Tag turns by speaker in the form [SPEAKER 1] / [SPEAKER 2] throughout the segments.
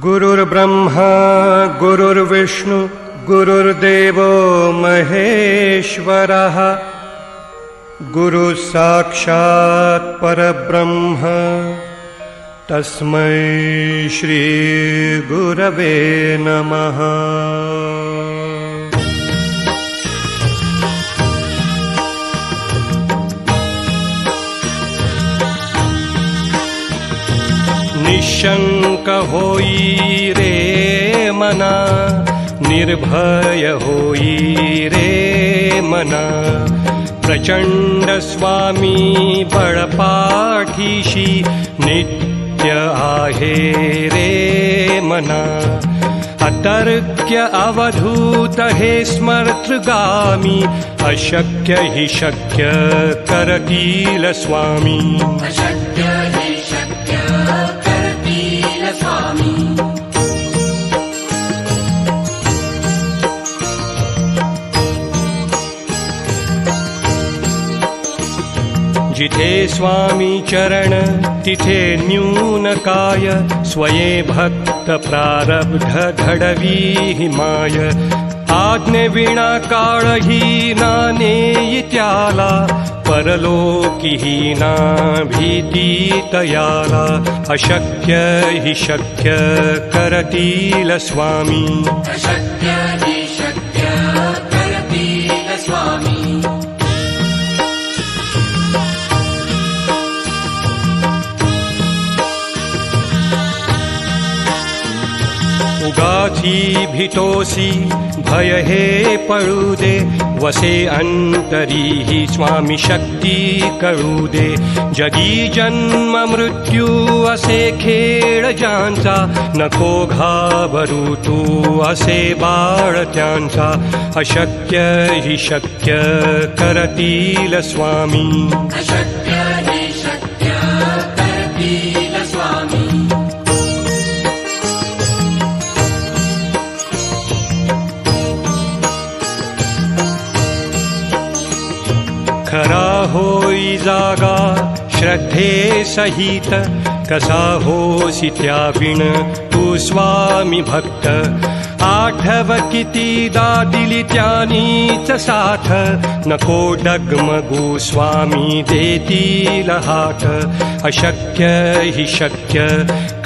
[SPEAKER 1] गुरुर्ब्रह्मा गुरुर्विष्णु गुरुर्देवो महेश्वरः गुरुः साक्षात् परब्रह्म तस्मै श्री गुरवे नमः। निशंक होई रे मना, निर्भय होई रे मना, प्रचंड स्वामी बळपाठीशी नित्य आहे रे मना। अतर्क्य अवधूत हे स्मर्तृगामी, अशक्य हि शक्य करतील स्वामी।
[SPEAKER 2] अशक्य हि शक्य करतील स्वामी।
[SPEAKER 1] जिथे स्वामी चरण तिथे न्यून काय, स्वये भक्त प्रारब्ध घडवी माय। आज्ञे विना काळही ना नेई त्याला, परलोकी ना भीती तयाला। अशक्य हि शक्य करतील स्वामी।
[SPEAKER 2] अशक्य हि शक्य करतील स्वामी।
[SPEAKER 1] उगाची भीतोसी भय हे पळू दे, वसे अंतरी ही स्वामी शक्ती कळू दे। जगी जन्म मृत्यू असे खेळ ज्यांचा, नको घाबरू तू असे बाळ त्यांचा। अशक्य हि शक्य करतील स्वामी।
[SPEAKER 2] अशक्य हि शक्य करतील स्वामी।
[SPEAKER 1] खरा होई जागा श्रद्धे सहित, कसा होसी त्याविण तू स्वामी भक्त। आठव कितीदा दिली त्यानीच साथ, नको डगमगू स्वामी देतील हात। अशक्य हि शक्य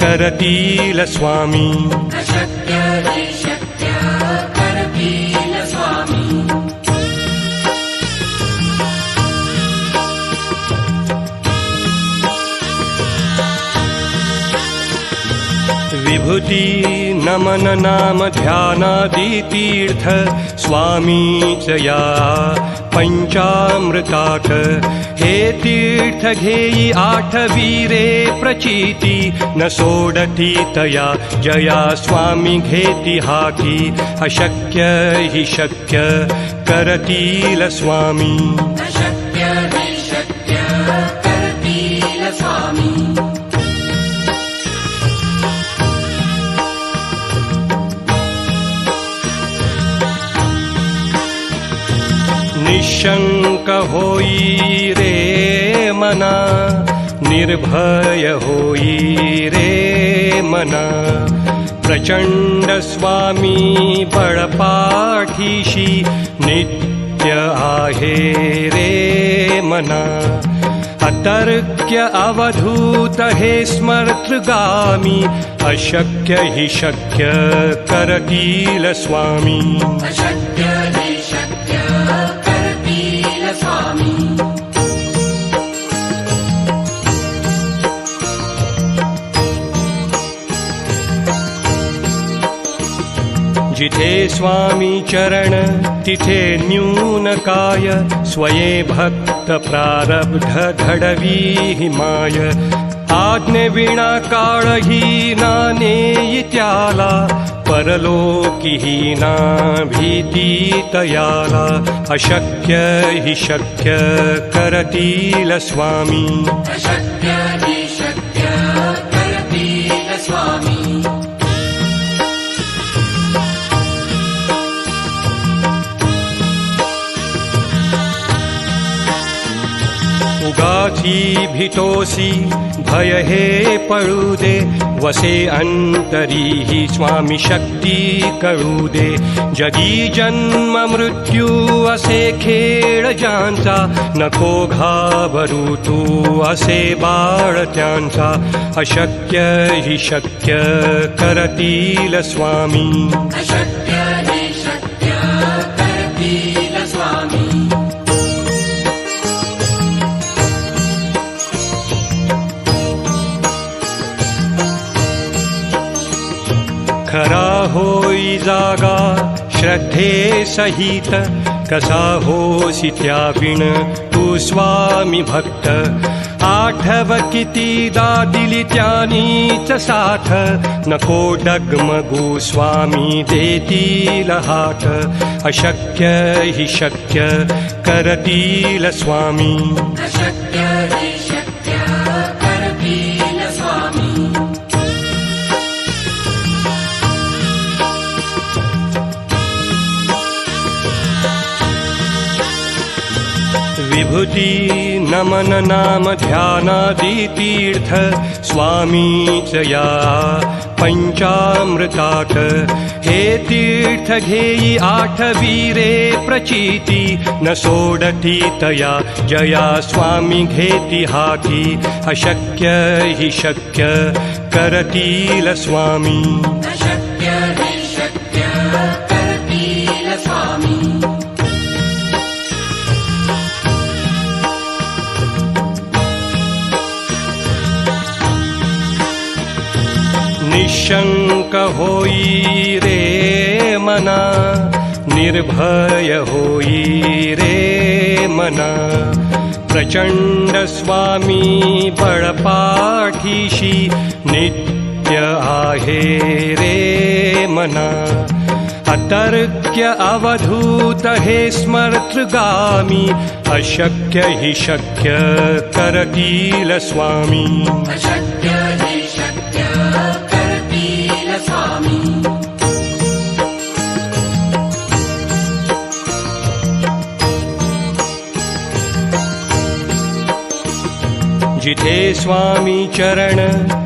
[SPEAKER 1] करतील स्वामी।
[SPEAKER 2] अशक्य हि शक्य करतील स्वामी।
[SPEAKER 1] विभूती नमन नाम ध्यानादि तीर्थ, स्वामीच या पंचामृताक। हे तीर्थ घेई आठवी रे प्रचिती, न सोडती तया जया स्वामी घेती हाती। अशक्य हि शक्य करतील स्वामी।
[SPEAKER 2] अशक्य हि शक्य करतील स्वामी।
[SPEAKER 1] निशंक होई रे मना, निर्भय होई रे मना। प्रचंड स्वामी बळपाठीशी नित्य आहे रे मना। अतर्क्य अवधूत हे स्मर्तृगामी, अशक्य हि शक्य करतील स्वामी।
[SPEAKER 2] अशक्य हि शक्य करतील स्वामी।
[SPEAKER 1] जिथे स्वामी चरण तिथे न्यून काय, स्वये भक्त प्रारब्ध घडवी माय। आज्ञे विना काळही ना नेई त्याला, परलोकी ना भीती तयाला। अशक्य हि शक्य करतील स्वामी।
[SPEAKER 2] अशक्य हि शक्य करतील स्वामी।
[SPEAKER 1] उगाची उगाची भीतोसी भय हे पळू दे, वसे अंतरी ही स्वामी शक्ती कळू दे. जगी जन्म मृत्यू असे खेळ ज्यांचा, नको घाबरू तू असे बाळ त्यांचा. अशक्य हि शक्य करतील स्वामी.
[SPEAKER 2] अशक्य हि शक्य करतील स्वामी.
[SPEAKER 1] खरा होई जागा श्रद्धे सहित, कसा होसी त्याविण तू स्वामी भक्त. आठव कितीदा दिली त्यानीच साथ, नको डगमगू स्वामी देतील हात. अशक्य हि शक्य करतील स्वामी.
[SPEAKER 2] अशक्य हि शक्य करतील स्वामी.
[SPEAKER 1] विभूती नमन नाम ध्यानादि तीर्थ, स्वामीच या पंचामृतात. हे तीर्थ घेई आठवीरे प्रचिती, न सोडती तया जया स्वामी घेती हाती. अशक्य हि शक्य करतील स्वामी.
[SPEAKER 2] अशक्य हि शक्य करतील स्वामी.
[SPEAKER 1] निशंक होई रे मना, निर्भय होई रे मना. प्रचंड स्वामी बळपाठीशी, नित्य आहे रे मना. अतर्क्य अवधूत हे स्मर्तृगामी, अशक्य हि शक्य करतील स्वामी.
[SPEAKER 2] अशक्य हि शक्य करतील स्वामी.
[SPEAKER 1] जिथे स्वामी चरण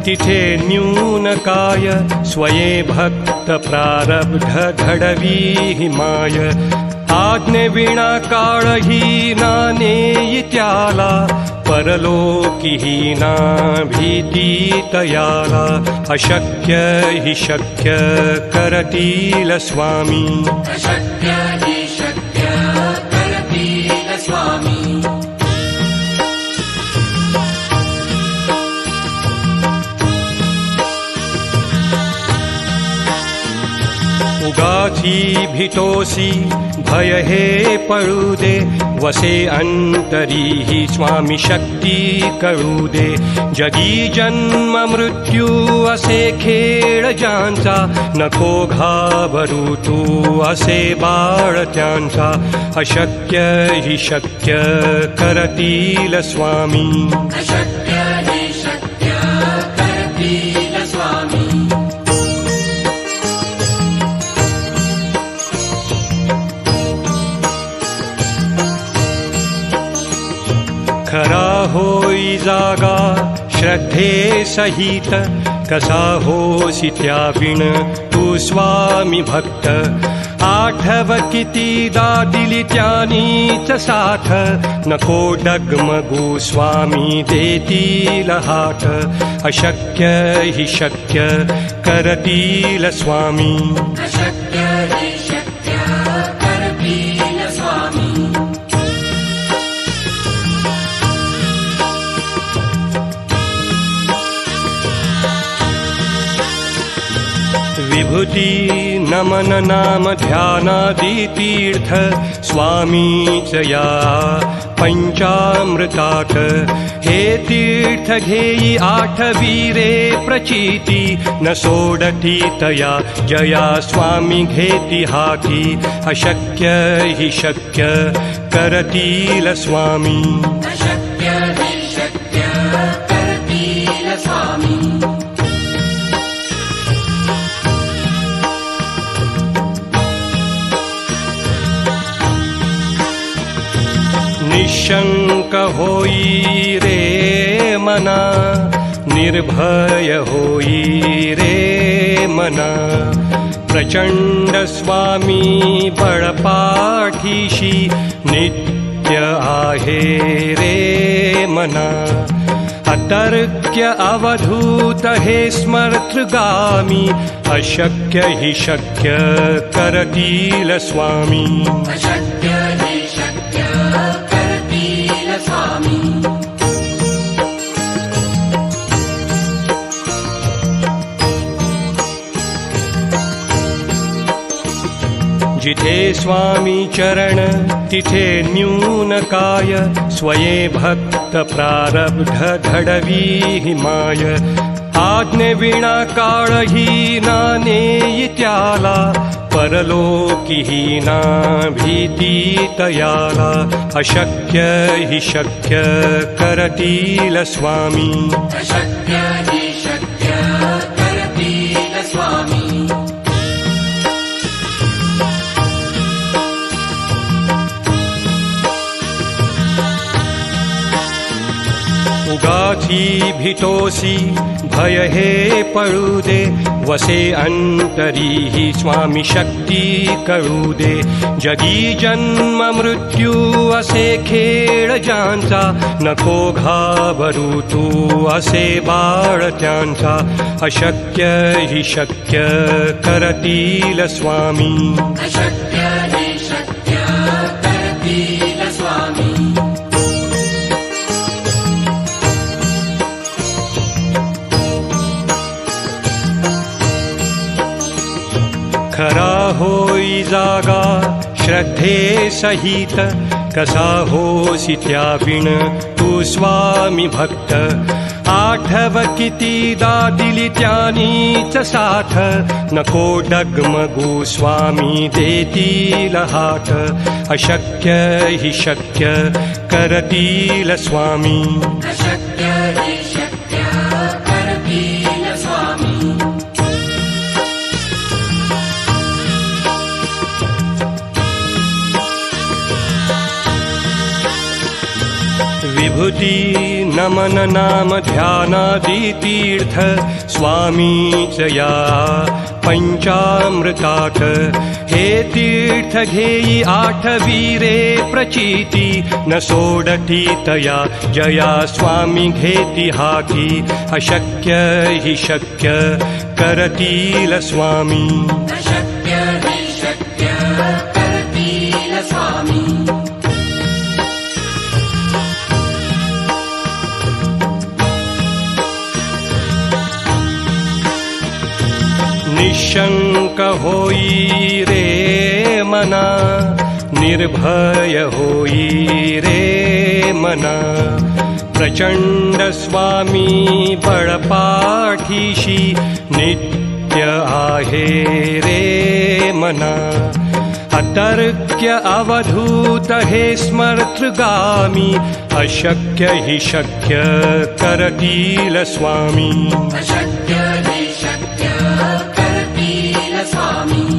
[SPEAKER 1] तिथे न्यून काय, स्वये भक्त प्रारब्ध घडवी हिमाय. आज्ञे विना काळही ना नेई त्याला, परलोकी ना भीती तयाला. अशक्य हि शक्य करतील स्वामी.
[SPEAKER 2] अशक्य हि शक्य करतील स्वामी.
[SPEAKER 1] उगाची भीतोसी भय हे पळू दे, वसे अंतरी ही स्वामी शक्ती कळू दे. जगी जन्म मृत्यू असे खेळ ज्यांचा, नको घाबरू तू असे बाळ त्यांचा. अशक्य हि शक्य करतील स्वामी.
[SPEAKER 2] अशक्य हि शक्य करतील स्वामी.
[SPEAKER 1] खरा होई जागा श्रद्धे सहित, कसा होसी त्याविण तू स्वामी भक्त. आठव कितीदा दिली त्यानीच साथ, नको डगमगू स्वामी देतील हात. अशक्य हि शक्य करतील स्वामी.
[SPEAKER 2] अशक्य हि शक्य करतील स्वामी.
[SPEAKER 1] विभूती नमन नाम ध्यानादि तीर्थ, स्वामीच या पंचामृतात. हे तीर्थ घेई आठवीरे प्रचिती, न सोडती तया जया स्वामी घेती हाती. अशक्य हि शक्य करतील स्वामी.
[SPEAKER 2] अशक्य हि शक्य करतील स्वामी.
[SPEAKER 1] निशंक होई रे मना, निर्भय होई रे मना. प्रचंड स्वामी बळपाठीशी नित्य आहे रे मना. अतर्क्य अवधूत हे स्मर्तृगामी, अशक्य हि शक्य करतील स्वामी.
[SPEAKER 2] अशक्य हि शक्य करतील स्वामी.
[SPEAKER 1] जिथे स्वामी चरण तिथे न्यून काय, स्वये भक्त प्रारब्ध घडवी हिमाय. आज्ञे विना काळही ना नेई त्याला, परलोकी ना भीती तयाला. अशक्य हि शक्य करतील स्वामी.
[SPEAKER 2] अशक्य हि शक्य करतील स्वामी.
[SPEAKER 1] उगाची भितोसी भय हे पळू दे, वसे अंतरी ही स्वामी शक्ती कळू दे. जगी जन्म मृत्यू असे खेळ ज्यांचा, नको घाबरू तू असे बाळ त्यांचा. अशक्य हि शक्य करतील स्वामी.
[SPEAKER 2] अशक्य हि शक्य करतील स्वामी.
[SPEAKER 1] खरा होई जागा श्रद्धे सहित, कसा होसी त्या विण तू स्वामी भक्त. आठव कितीदा दिली त्यानीच साथ, नको डगमगू स्वामी देतील हात. अशक्य हि शक्य करतील स्वामी.
[SPEAKER 2] अशक्य हि शक्य करतील स्वामी.
[SPEAKER 1] विभूती नमन नाम ध्यानादि तीर्थ, स्वामीच या पंचामृतात. हे तीर्थ घेई आठवी रे प्रचिती, न सोडती तया जया स्वामी घेती हाती. अशक्य हि शक्य करतील स्वामी.
[SPEAKER 2] अशक्य हि शक्य करतील स्वामी.
[SPEAKER 1] निशंक होई रे मना, निर्भय होई रे मना. प्रचंड स्वामी बळपाठीशी नित्य आहे रे मना. अतर्क्य अवधूत हे स्मर्तृगामी, अशक्य हि शक्य करतील स्वामी.
[SPEAKER 2] अशक्य हि शक्य करतील स्वामी.